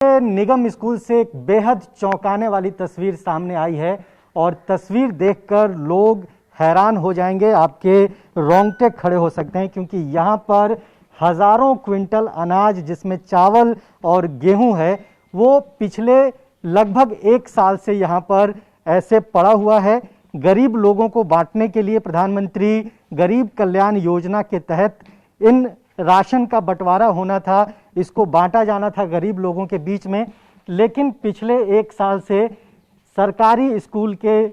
निगम school से एक बेहद चौंकाने वाली तस्वीर सामने आई है और तस्वीर देखकर लोग हैरान हो जाएंगे, आपके रोंगटे खड़े हो सकते हैं, क्योंकि यहाँ पर हजारों क्विंटल अनाज जिसमें चावल और गेहूं है वो पिछले लगभग एक साल से यहाँ पर ऐसे पड़ा हुआ है। गरीब लोगों को बांटने के लिए प्रधानमंत्री गरीब कल्याण योजना के तहत इन राशन का बंटवारा होना था, इसको बांटा जाना था गरीब लोगों के बीच में, लेकिन पिछले एक साल से सरकारी स्कूल के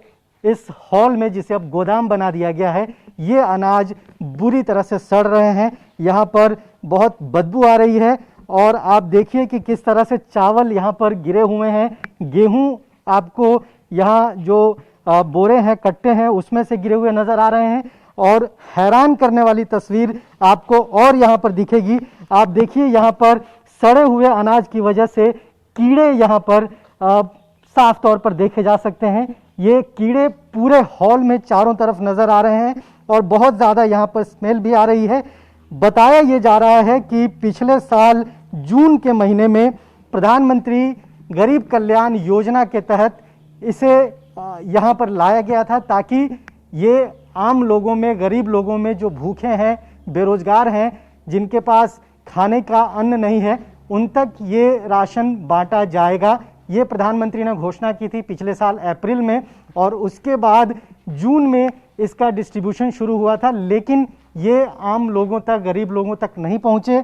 इस हॉल में, जिसे अब गोदाम बना दिया गया है, ये अनाज बुरी तरह से सड़ रहे हैं। यहाँ पर बहुत बदबू आ रही है और आप देखिए कि किस तरह से चावल यहाँ पर गिरे हुए हैं, गेहूं आपको यहाँ जो बोरे हैं, कट्टे हैं, उसमें से गिरे हुए नजर आ रहे हैं। और हैरान करने वाली तस्वीर आपको और यहाँ पर दिखेगी। आप देखिए यहाँ पर सड़े हुए अनाज की वजह से कीड़े यहाँ पर साफ तौर पर देखे जा सकते हैं। ये कीड़े पूरे हॉल में चारों तरफ नजर आ रहे हैं और बहुत ज़्यादा यहाँ पर स्मेल भी आ रही है। बताया ये जा रहा है कि पिछले साल जून के महीने में प्रधानमंत्री गरीब कल्याण योजना के तहत इसे यहाँ पर लाया गया था, ताकि ये आम लोगों में, गरीब लोगों में जो भूखे हैं, बेरोजगार हैं, जिनके पास खाने का अन्न नहीं है, उन तक ये राशन बांटा जाएगा। ये प्रधानमंत्री ने घोषणा की थी पिछले साल अप्रैल में और उसके बाद जून में इसका डिस्ट्रीब्यूशन शुरू हुआ था, लेकिन ये आम लोगों तक, गरीब लोगों तक नहीं पहुंचे।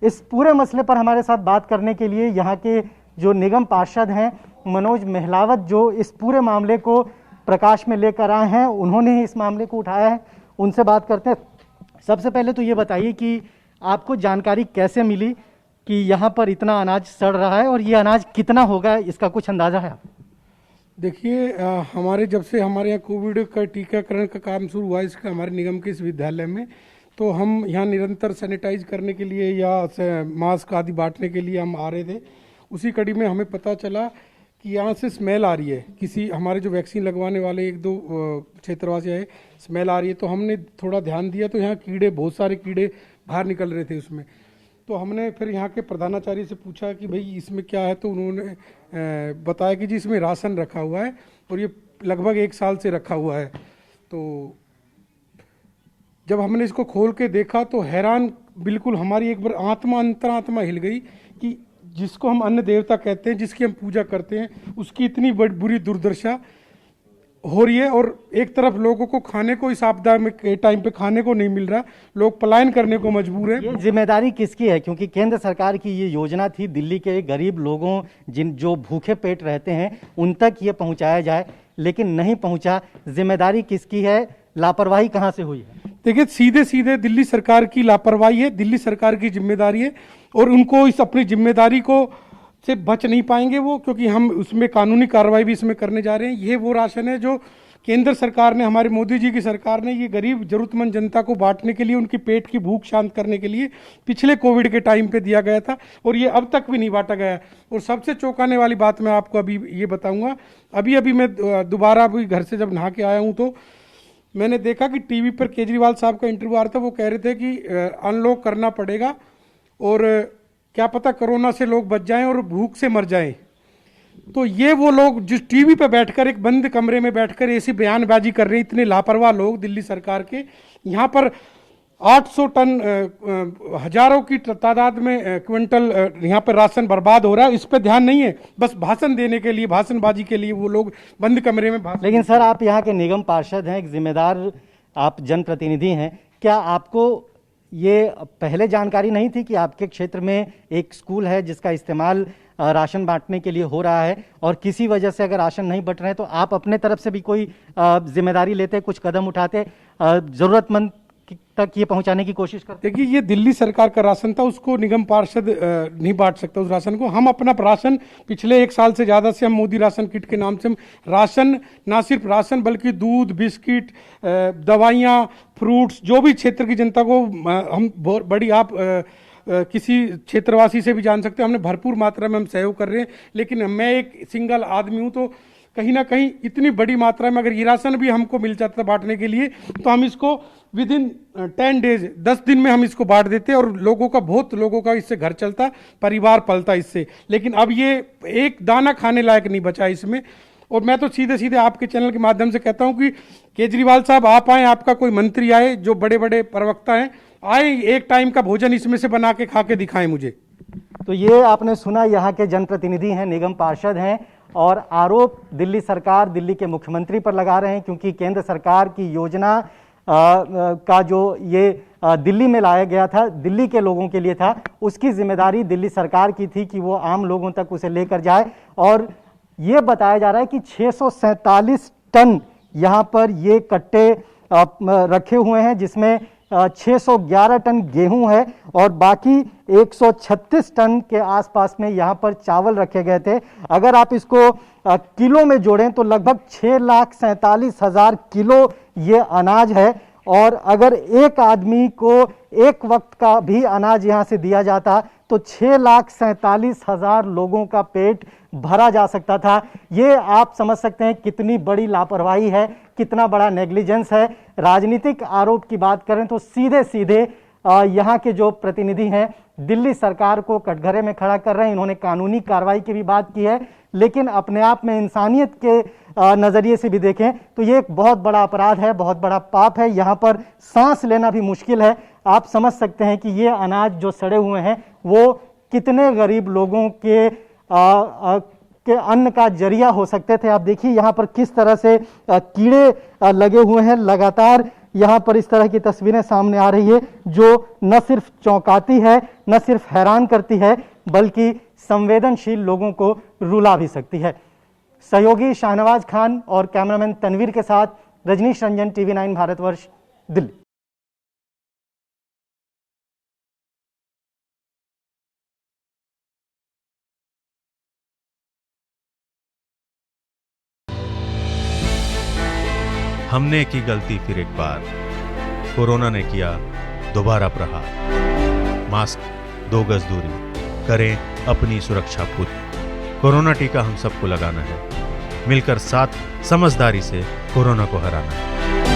इस पूरे मसले पर हमारे साथ बात करने के लिए यहाँ के जो निगम पार्षद हैं मनोज महलावत, जो इस पूरे मामले को प्रकाश में लेकर आए हैं, उन्होंने ही इस मामले को उठाया है, उनसे बात करते हैं। सबसे पहले तो ये बताइए कि आपको जानकारी कैसे मिली कि यहाँ पर इतना अनाज सड़ रहा है और ये अनाज कितना होगा, इसका कुछ अंदाजा है? देखिए, जब से हमारे यहाँ कोविड का टीकाकरण का काम शुरू हुआ इसका हमारे निगम के इस विद्यालय में, तो हम यहाँ निरंतर सैनिटाइज करने के लिए या मास्क आदि बांटने के लिए हम आ रहे थे। उसी कड़ी में हमें पता चला कि यहाँ से स्मेल आ रही है, किसी हमारे जो वैक्सीन लगवाने वाले एक दो क्षेत्रवासी आए, स्मेल आ रही है। तो हमने थोड़ा ध्यान दिया तो यहाँ कीड़े, बहुत सारे कीड़े बाहर निकल रहे थे उसमें। तो हमने फिर यहाँ के प्रधानाचार्य से पूछा कि भाई इसमें क्या है, तो उन्होंने बताया कि जी इसमें राशन रखा हुआ है और ये लगभग एक साल से रखा हुआ है। तो जब हमने इसको खोल के देखा तो हैरान, बिल्कुल हमारी एक बार अंतरात्मा हिल गई कि जिसको हम अन्न देवता कहते हैं, जिसकी हम पूजा करते हैं, उसकी इतनी बुरी दुर्दशा हो रही है। और एक तरफ लोगों को खाने को इस आपदा में के टाइम पे खाने को नहीं मिल रहा, लोग पलायन करने को मजबूर है। ये जिम्मेदारी किसकी है? क्योंकि केंद्र सरकार की ये योजना थी दिल्ली के गरीब लोगों, जो भूखे पेट रहते हैं, उन तक ये पहुंचाया जाए, लेकिन नहीं पहुंचा। जिम्मेदारी किसकी है? लापरवाही कहां से हुई है? देखिए, सीधे सीधे दिल्ली सरकार की लापरवाही है, दिल्ली सरकार की जिम्मेदारी है और उनको इस अपनी जिम्मेदारी को से बच नहीं पाएंगे वो, क्योंकि हम उसमें कानूनी कार्रवाई भी इसमें करने जा रहे हैं। ये वो राशन है जो केंद्र सरकार ने, हमारे मोदी जी की सरकार ने, ये गरीब जरूरतमंद जनता को बांटने के लिए, उनकी पेट की भूख शांत करने के लिए पिछले कोविड के टाइम पे दिया गया था और ये अब तक भी नहीं बांटा गया। और सबसे चौंकाने वाली बात मैं आपको अभी ये बताऊंगा। अभी मैं दोबारा अभी घर से जब नहा के आया हूँ तो मैंने देखा कि टीवी पर केजरीवाल साहब का इंटरव्यू आ रहा था। वो कह रहे थे कि अनलॉक करना पड़ेगा और क्या पता कोरोना से लोग बच जाएं और भूख से मर जाएं। तो ये वो लोग जिस टीवी पे बैठकर, एक बंद कमरे में बैठकर ऐसी बयानबाजी कर रहे हैं, इतने लापरवाह लोग दिल्ली सरकार के। यहाँ पर 800 टन, हजारों की तादाद में क्विंटल यहाँ पर राशन बर्बाद हो रहा है। इस पे ध्यान नहीं है, बस भाषण देने के लिए, भाषणबाजी के लिए वो लोग बंद कमरे में भाषण। लेकिन सर, आप यहाँ के निगम पार्षद हैं, एक जिम्मेदार आप जनप्रतिनिधि हैं, क्या आपको ये पहले जानकारी नहीं थी कि आपके क्षेत्र में एक स्कूल है जिसका इस्तेमाल राशन बांटने के लिए हो रहा है और किसी वजह से अगर राशन नहीं बंट रहे हैं तो आप अपने तरफ से भी कोई जिम्मेदारी लेते, कुछ कदम उठाते, जरूरतमंद तक ये पहुंचाने की कोशिश करते? देखिए, ये दिल्ली सरकार का राशन था, उसको निगम पार्षद नहीं बांट सकता उस राशन को। हम अपना राशन पिछले एक साल से ज्यादा से हम मोदी राशन किट के नाम से हम राशन, ना सिर्फ राशन बल्कि दूध, बिस्किट, दवाइयाँ, फ्रूट्स, जो भी क्षेत्र की जनता को हम बड़ी, आप किसी क्षेत्रवासी से भी जान सकते हैं, हमने भरपूर मात्रा में हम सहयोग कर रहे हैं। लेकिन मैं एक सिंगल आदमी हूँ तो कहीं ना कहीं इतनी बड़ी मात्रा में अगर ये राशन भी हमको मिल जाता बांटने के लिए, तो हम इसको विद इन 10 डेज 10 दिन में हम इसको बांट देते और बहुत लोगों का इससे घर चलता, परिवार पलता इससे। लेकिन अब ये एक दाना खाने लायक नहीं बचा इसमें। और मैं तो सीधे सीधे आपके चैनल के माध्यम से कहता हूं कि केजरीवाल साहब आप आए, आपका कोई मंत्री आए, जो बड़े बड़े प्रवक्ता हैं आए, एक टाइम का भोजन इसमें से बना के खा के दिखाएं मुझे। तो ये आपने सुना, यहाँ के जनप्रतिनिधि हैं, निगम पार्षद हैं, और आरोप दिल्ली सरकार, दिल्ली के मुख्यमंत्री पर लगा रहे हैं, क्योंकि केंद्र सरकार की योजना का जो ये दिल्ली में लाया गया था, दिल्ली के लोगों के लिए था, उसकी जिम्मेदारी दिल्ली सरकार की थी कि वो आम लोगों तक उसे लेकर जाए। और ये बताया जा रहा है कि 647 टन यहाँ पर ये कट्टे रखे हुए हैं, जिसमें 611 टन गेहूं है और बाकी 136 टन के आसपास में यहाँ पर चावल रखे गए थे। अगर आप इसको किलो में जोड़ें तो लगभग 6,47,000 किलो ये अनाज है। और अगर एक आदमी को एक वक्त का भी अनाज यहाँ से दिया जाता तो 6,47,000 लोगों का पेट भरा जा सकता था। ये आप समझ सकते हैं कितनी बड़ी लापरवाही है, कितना बड़ा नेग्लिजेंस है। राजनीतिक आरोप की बात करें तो सीधे सीधे यहाँ के जो प्रतिनिधि हैं दिल्ली सरकार को कटघरे में खड़ा कर रहे हैं। इन्होंने कानूनी कार्रवाई की भी बात की है, लेकिन अपने आप में इंसानियत के नजरिए से भी देखें तो ये एक बहुत बड़ा अपराध है, बहुत बड़ा पाप है। यहाँ पर सांस लेना भी मुश्किल है। आप समझ सकते हैं कि ये अनाज जो सड़े हुए हैं वो कितने गरीब लोगों के अन्न का जरिया हो सकते थे। आप देखिए यहाँ पर किस तरह से कीड़े लगे हुए हैं। लगातार यहाँ पर इस तरह की तस्वीरें सामने आ रही है जो न सिर्फ चौंकाती है, न सिर्फ हैरान करती है, बल्कि संवेदनशील लोगों को रुला भी सकती है। सहयोगी शाहनवाज खान और कैमरामैन तनवीर के साथ रजनीश रंजन, टीवी 9 भारतवर्ष, दिल्ली। हमने की गलती फिर एक बार, कोरोना ने किया दोबारा प्रहार। मास्क, 2 गज दूरी, करें अपनी सुरक्षा खुद। कोरोना टीका हम सबको लगाना है, मिलकर साथ समझदारी से कोरोना को हराना है।